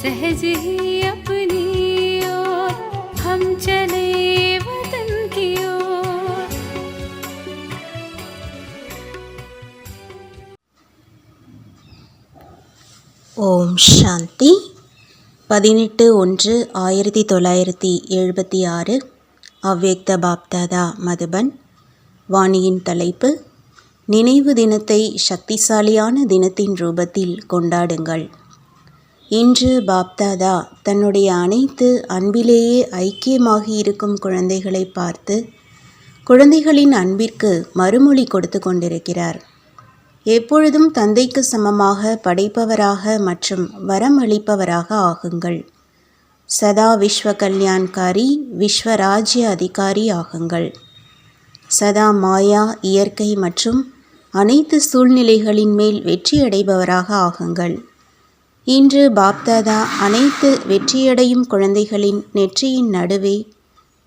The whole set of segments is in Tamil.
सहज ही अपनी ओर हम चले वतन की ओर। ஓம் சாந்தி. 18/1/1976 அவ்யக்த பாப்தாதா மதுபன். வாணியின் தலைப்பு: நினைவு தினத்தை சக்திசாலியான தினத்தின் ரூபத்தில் கொண்டாடுங்கள். இன்று பாப்தாதா தன்னுடைய அனைத்து அன்பிலேயே ஐக்கியமாகி இருக்கும் குழந்தைகளை பார்த்து குழந்தைகளின் அன்பிற்கு மறுமொழி கொடுத்து கொண்டிருக்கிறார். எப்பொழுதும் தந்தைக்கு சமமாக படைப்பவராக மற்றும் வரம் அளிப்பவராக ஆகுங்கள். சதா விஸ்வ கல்யாண்காரி, விஸ்வராஜ்ய அதிகாரி ஆகுங்கள். சதா மாயா, இயற்கை மற்றும் அனைத்து சூழ்நிலைகளின் மேல் வெற்றியடைபவராக ஆகுங்கள். இன்று பாப்தாதா அனைத்து வெற்றியடையும் குழந்தைகளின் நெற்றியின் நடுவே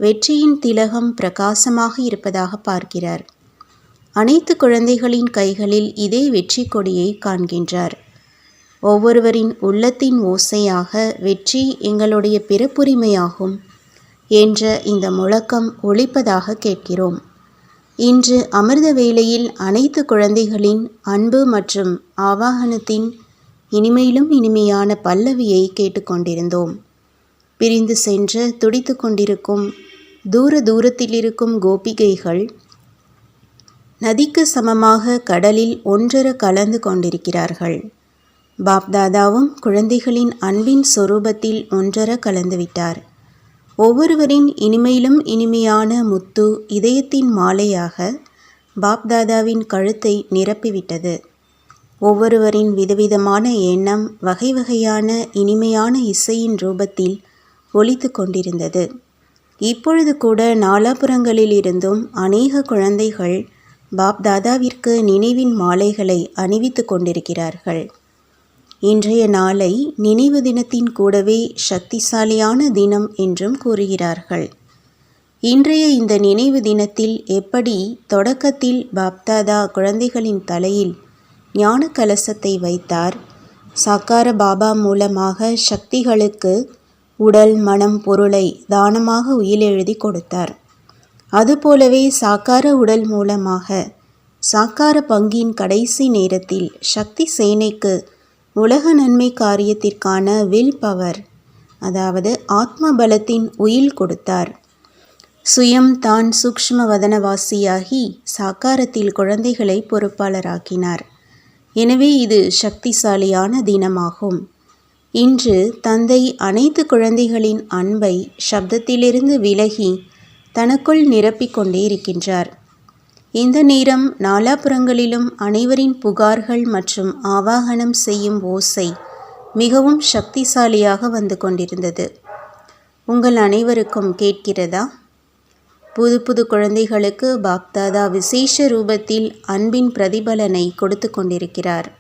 வெற்றியின் திலகம் பிரகாசமாக இருப்பதாக பார்க்கிறார். அனைத்து குழந்தைகளின் கைகளில் இதே வெற்றி கொடியை காண்கின்றார். ஒவ்வொருவரின் உள்ளத்தின் ஓசையாக வெற்றி எங்களுடைய பிறப்புரிமையாகும் என்ற இந்த முழக்கம் ஒலிப்பதாக கேட்கிறோம். இன்று அமிர்த வேளையில் அனைத்து குழந்தைகளின் அன்பு மற்றும் ஆவாகனத்தின் இனிமையிலும் இனிமையான பல்லவியை கேட்டுக்கொண்டிருந்தோம். பிரிந்து சென்று துடித்து கொண்டிருக்கும் தூரத்திலிருக்கும் கோபிகைகள் நதிக்கு சமமாக கடலில் ஒன்றர கலந்து கொண்டிருக்கிறார்கள். பாப்தாதாவும் குழந்தைகளின் அன்பின் சொரூபத்தில் ஒன்றர கலந்துவிட்டார். ஒவ்வொருவரின் இனிமையிலும் இனிமையான முத்து இதயத்தின் மாலையாக பாப்தாதாவின் கழுத்தை நிரப்பிவிட்டது. ஒவ்வொருவரின் விதவிதமான எண்ணம் வகை வகையான இனிமையான இசையின் ரூபத்தில் ஒலித்து கொண்டிருந்தது. இப்பொழுது கூட நாலாபுறங்களிலிருந்தும் அநேக குழந்தைகள் பாப்தாதாவிற்கு நினைவின் மாலைகளை அணிவித்து கொண்டிருக்கிறார்கள். இன்றைய நாளை நினைவு தினத்தின் கூடவே சக்திசாலியான தினம் என்றும் கூறுகிறார்கள். இன்றைய இந்த நினைவு தினத்தில் எப்படி தொடக்கத்தில் பாப்தாதா குழந்தைகளின் தலையில் ஞான கலசத்தை வைத்தார், சாக்கார பாபா மூலமாக சக்திகளுக்கு உடல், மனம், பொருளை தானமாக உயிலெழுதி கொடுத்தார். அதுபோலவே சாக்கார உடல் மூலமாக சாக்கார பங்கின் கடைசி நேரத்தில் சக்தி சேனைக்கு உலக நன்மை காரியத்திற்கான வில் பவர், அதாவது ஆத்ம பலத்தின் உயில் கொடுத்தார். சுயம் தான் சூக்ஷ்ம வதனவாசியாகி சாக்காரத்தில் குழந்தைகளை பொறுப்பாளராக்கினார். எனவே இது சக்திசாலியான தினமாகும். இன்று தந்தை அனைத்து குழந்தைகளின் அன்பை சப்தத்திலிருந்து விலகி தனக்குள் நிரப்பிக் கொண்டே இருக்கின்றார். இந்த நேரம் நாலாபுறங்களிலும் அனைவரின் புகார்கள் மற்றும் ஆவாகனம் செய்யும் ஓசை மிகவும் சக்திசாலியாக வந்து கொண்டிருந்தது. உங்கள் அனைவருக்கும் கேட்கிறதா? புது புது குழந்தைகளுக்கு பாப்தாதா விசேஷ ரூபத்தில் அன்பின் பிரதிபலனை கொடுத்து கொண்டிருக்கிறார்.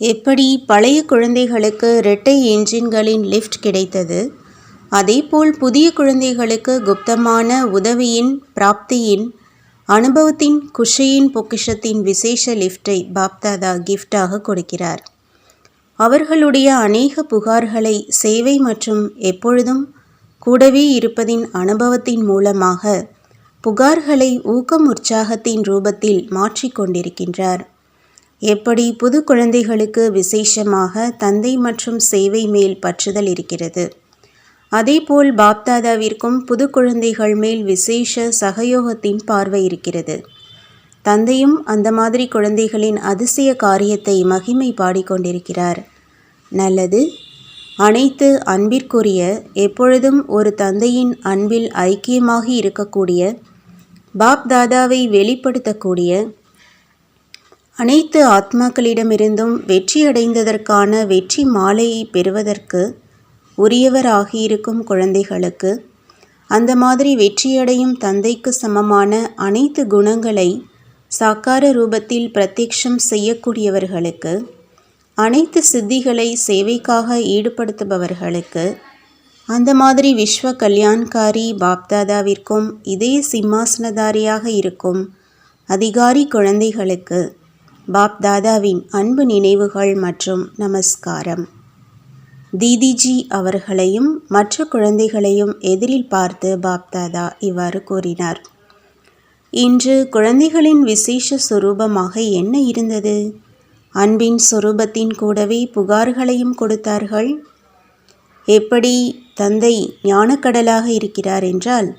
எப்படி பழைய குழந்தைகளுக்கு இரட்டை என்ஜின்களின் லிஃப்ட் கிடைத்தது, அதேபோல் புதிய குழந்தைகளுக்கு குப்தமான உதவியின் பிராப்தியின் அனுபவத்தின் குஷியின் பொக்கிஷத்தின் விசேஷ லிஃப்டை பாப்தாதா கிஃப்டாக கொடுக்கிறார். அவர்களுடைய அநேக புகார்களை சேவை மற்றும் எப்பொழுதும் கூடவே இருப்பதின் அனுபவத்தின் மூலமாக புகார்களை ஊக்கம் உற்சாகத்தின் ரூபத்தில் மாற்றிக்கொண்டிருக்கின்றார். எப்படி புது குழந்தைகளுக்கு விசேஷமாக தந்தை மற்றும் சேவை மேல் பற்றுதல் இருக்கிறது, அதேபோல் பாப்தாதாவிற்கும் புது குழந்தைகள் மேல் விசேஷ சகயோகத்தின் பார்வை இருக்கிறது. தந்தையும் அந்த மாதிரி குழந்தைகளின் அதிசய காரியத்தை மகிமை பாடிக்கொண்டிருக்கிறார். நல்லது. அனைத்து அன்பிற்குரிய, எப்பொழுதும் ஒரு தந்தையின் அன்பில் ஐக்கியமாகி இருக்கக்கூடிய, பாப் தாதாவை வெளிப்படுத்தக்கூடிய, அனைத்து ஆத்மாக்களிடமிருந்தும் வெற்றியடைந்ததற்கான வெற்றி மாலையை பெறுவதற்கு உரியவராகியிருக்கும் குழந்தைகளுக்கு, அந்த மாதிரி வெற்றியடையும் தந்தைக்கு சமமான அனைத்து குணங்களை சாக்கார ரூபத்தில் பிரத்யக்ஷம் செய்யக்கூடியவர்களுக்கு, அனைத்து சித்திகளை சேவைக்காக ஈடுபடுத்துபவர்களுக்கு, அந்த மாதிரி விஸ்வ கல்யாண்காரி பாப்தாதாவிற்கும் இதே சிம்மாசனதாரியாக இருக்கும் அதிகாரி குழந்தைகளுக்கு பாப்தாதாவின் அன்பு நினைவுகள் மற்றும் நமஸ்காரம். தீதிஜி அவர்களையும் மற்ற குழந்தைகளையும் எதிரில் பார்த்து பாப்தாதா இவ்வாறு கூறினார். இன்று குழந்தைகளின் விசேஷ சொரூபமாக என்ன இருந்தது? அன்பின் சொரூபத்தின் கூடவே புகார்களையும் கொடுத்தார்கள். எப்படி தந்தை ஞானக்கடலாக இருக்கிறார் என்றால்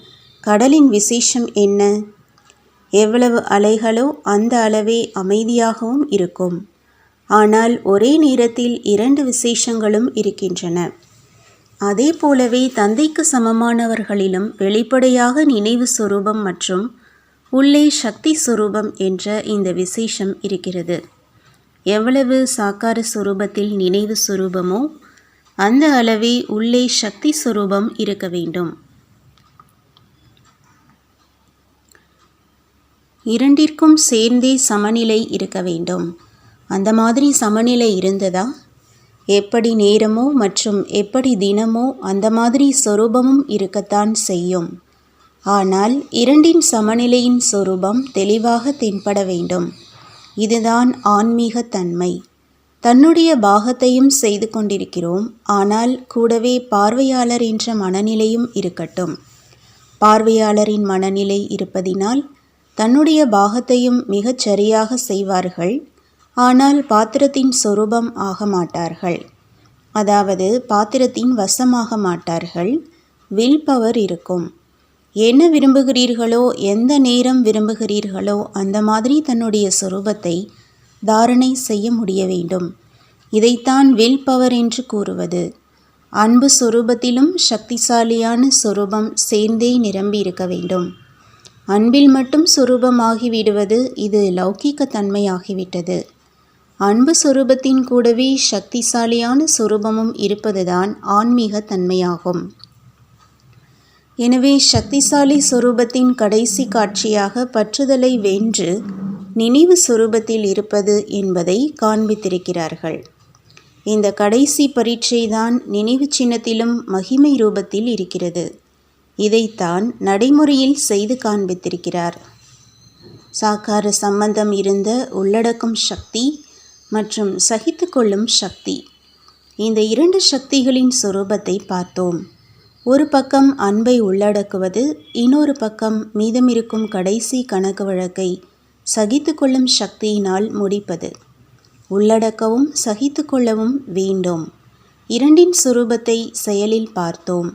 கடலின் விசேஷம் என்ன? எவ்வளவு அலைகளோ அந்த அளவே அமைதியாகவும் இருக்கும். ஆனால் ஒரே நேரத்தில் 2 விசேஷங்களும் இருக்கின்றன. அதே போலவே தந்தைக்கு சமமானவர்களிலும் வெளிப்படையாக நினைவு சொரூபம் மற்றும் உள்ளே சக்தி சொரூபம் என்ற இந்த விசேஷம் இருக்கிறது. எவ்வளவு சாக்கார சொரூபத்தில் நினைவு சொரூபமோ அந்த அளவே உள்ளே சக்தி சொரூபம் இருக்க வேண்டும். இரண்டிற்கும் சேர்ந்தே சமநிலை இருக்க வேண்டும். அந்த மாதிரி சமநிலை இருந்ததா? எப்படி நேரமோ மற்றும் எப்படி தினமோ அந்த மாதிரி சொரூபமும் இருக்கத்தான் செய்யும். ஆனால் இரண்டின் சமநிலையின் சொரூபம் தெளிவாக தென்பட வேண்டும். இதுதான் ஆன்மீக தன்மை. தன்னுடைய பாகத்தையும் செய்து கொண்டிருக்கிறோம். ஆனால் கூடவே பார்வையாளர் என்ற மனநிலையும் இருக்கட்டும். பார்வையாளரின் மனநிலை இருப்பதினால் தன்னுடைய பாகத்தையும் மிகச் சரியாக செய்வார்கள். ஆனால் பாத்திரத்தின் சொரூபம் ஆக மாட்டார்கள். அதாவது பாத்திரத்தின் வசமாக மாட்டார்கள். வில் பவர் இருக்கும். என்ன விரும்புகிறீர்களோ, எந்த நேரம் விரும்புகிறீர்களோ அந்த மாதிரி தன்னுடைய சொரூபத்தை தாரணை செய்ய முடிய வேண்டும். இதைத்தான் வில் பவர் என்று கூறுவது. அன்பு சொரூபத்திலும் சக்திசாலியான சொரூபம் சேர்ந்தே நிரம்பி இருக்க வேண்டும். அன்பில் மட்டும் சொரூபமாகிவிடுவது இது லௌகீக தன்மையாகிவிட்டது. அன்பு சொரூபத்தின் கூடவே சக்திசாலியான சொரூபமும் இருப்பதுதான் ஆன்மீக தன்மையாகும். எனவே சக்திசாலி சொரூபத்தின் கடைசி காட்சியாக பற்றுதலை வென்று நினைவு சொரூபத்தில் இருப்பது என்பதை காண்பித்திருக்கிறார்கள். இந்த கடைசி பரீட்சைதான் நினைவு சின்னத்திலும் மகிமை ரூபத்தில் இருக்கிறது. இதைத்தான் நடைமுறையில் செய்து காண்பித்திருக்கிறார். சாக்கார சம்பந்தம் இருந்த உள்ளடக்கும் சக்தி மற்றும் சகித்து கொள்ளும் சக்தி, இந்த 2 சக்திகளின் சொரூபத்தை பார்த்தோம். ஒரு பக்கம் அன்பை உள்ளடக்குவது, இன்னொரு பக்கம் மீதமிருக்கும் கடைசி கணக்கு வழக்கை சகித்து கொள்ளும் சக்தியினால் முடிப்பது. உள்ளடக்கவும் சகித்து கொள்ளவும் வேண்டும். இரண்டின் சொரூபத்தை செயலில் பார்த்தோம்.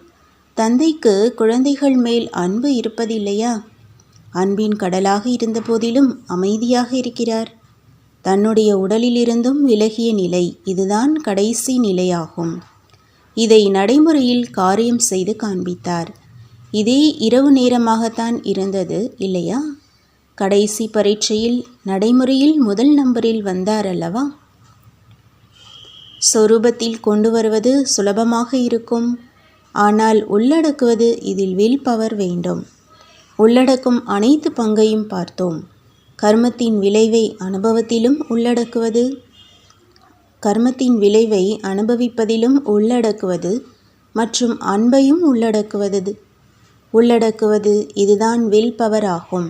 தந்தைக்கு குழந்தைகள் மேல் அன்பு இருப்பதில்லையா? அன்பின் கடலாக இருந்த போதிலும் அமைதியாக இருக்கிறார். தன்னுடைய உடலிலிருந்தும் விலகிய நிலை, இதுதான் கடைசி நிலையாகும். இதை நடைமுறையில் காரியம் செய்து காண்பித்தார். இதே இரவு நேரமாகத்தான் இருந்தது இல்லையா? கடைசி பரீட்சையில் நடைமுறையில் முதல் நம்பரில் வந்தார் அல்லவா? சொரூபத்தில் கொண்டு வருவது சுலபமாக இருக்கும். ஆனால் உள்ளடக்குவது, இதில் வில் பவர் வேண்டும். உள்ளடக்கும் அனைத்து பங்கையும் பார்த்தோம். கர்மத்தின் விளைவை அனுபவத்திலும் உள்ளடக்குவது, கர்மத்தின் விளைவை அனுபவிப்பதிலும் உள்ளடக்குவது மற்றும் அன்பையும் உள்ளடக்குவது இதுதான் வில் பவர் ஆகும்.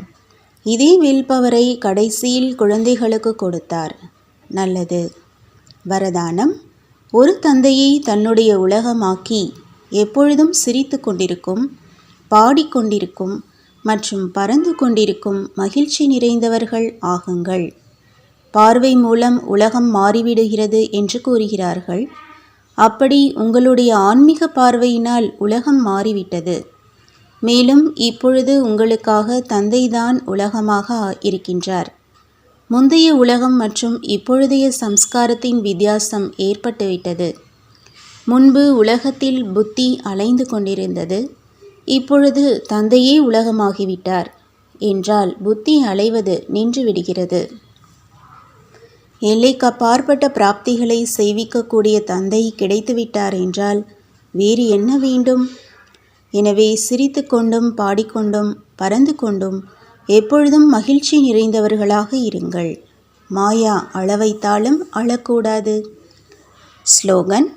இதே வில் பவரை கடைசியில் குழந்தைகளுக்கு கொடுத்தார். நல்லது. வரதானம்: ஒரு தந்தையை தன்னுடைய உலகமாக்கி எப்பொழுதும் சிரித்து கொண்டிருக்கும், பாடிக்கொண்டிருக்கும் மற்றும் பறந்து கொண்டிருக்கும் மகிழ்ச்சி நிறைந்தவர்கள் ஆகுங்கள். பார்வை மூலம் உலகம் மாறிவிடுகிறது என்று கூறுகிறார்கள். அப்படி உங்களுடைய ஆன்மீக பார்வையினால் உலகம் மாறிவிட்டது. மேலும் இப்பொழுது உங்களுக்காக தந்தைதான் உலகமாக இருக்கின்றார். முந்தைய உலகம் மற்றும் இப்பொழுதைய சம்ஸ்காரத்தின் வித்தியாசம் ஏற்பட்டுவிட்டது. முன்பு உலகத்தில் புத்தி அலைந்து கொண்டிருந்தது. இப்பொழுது தந்தையே உலகமாகிவிட்டார் என்றால் புத்தி அலைவது நின்று விடுகிறது. எல்லைக்கப்பாற்பட்ட பிராப்திகளை செய்விக்கக்கூடிய தந்தை கிடைத்துவிட்டார் என்றால் வேறு என்ன வேண்டும்? எனவே சிரித்து கொண்டும் பாடிக்கொண்டும் பறந்து கொண்டும் எப்பொழுதும் மகிழ்ச்சி நிறைந்தவர்களாக இருங்கள். மாயா அளவைத்தாலும் அழக்கூடாது. ஸ்லோகன்: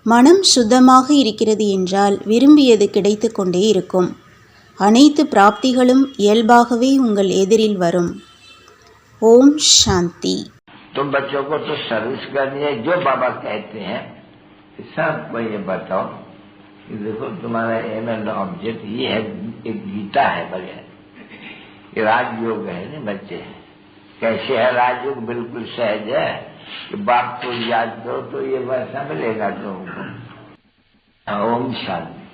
மனம் சுத்தமாக இருக்கிறது என்றால் விரும்பியது கிடைத்து கொண்டே இருக்கும். அனைத்து பிராப்திகளும் இயல்பாகவே உங்கள் எதிரில் வரும். ஓம் சாந்தி. तुम बच्चों को तो सर्विस करनी है, जो बाबा कहते हैं सबको ये बताओ कि देखो तुम्हारा एम एंड ऑब्जेक्ट ये है, एक गीता है बढ़िया, ये राजयोग है ना बच्चे। कैसे है राजयोग? बिल्कुल सहज है कि बाप को याद करो तो ये वैसा मिलेगा तुमको। ओम शांति।